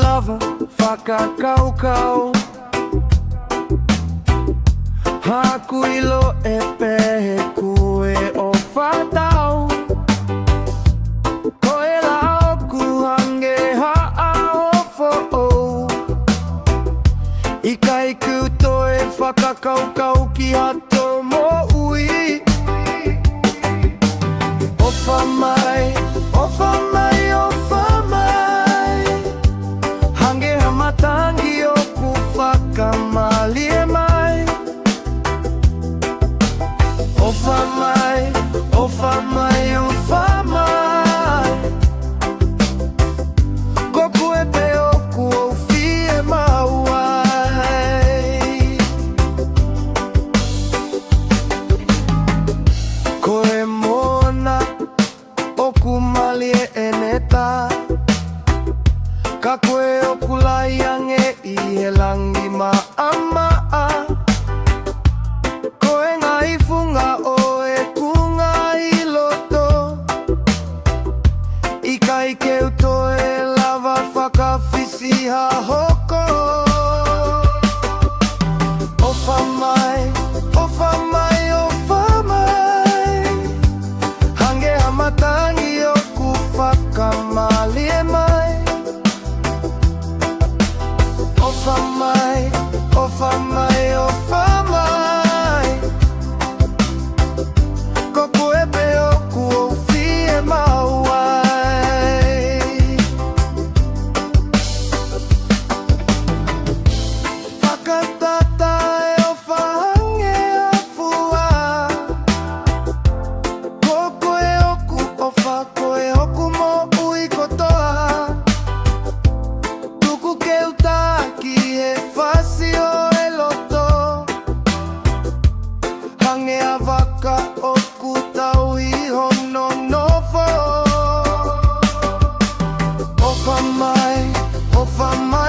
lava whakakaukau. Haku ilo e pehe kue o whatau. Ko e lao ku hange haa o fo'ou. Ika i kuto e whakakaukau ki hato mo ui. O whamai, o whamai, o whamai. Hange hamatangi o ku whakamali e mai. O whamai, o whamai, o whamai. Koku e pe oku o fie mauai. Ko e mona oku mali e eneta. Ka koe oku laiange i he langi maa. Ko e ngai funga o e kunga i loto. Ika i keuto e lava whakawhisi ha hoko. O whamai, o whamai, o whamai. Hange hamatangi o ku whakamali e mai. O whamai, o whamai, o whamai. Koku e pe oku o fie mauai. Whakatata e o whahange a fua. Koku e oku o whako e oku mo ui kotoa. Tuku keuta ki he whasi o e loto. Hange a waka oku tau i hono nofo. O whamai, o whamai.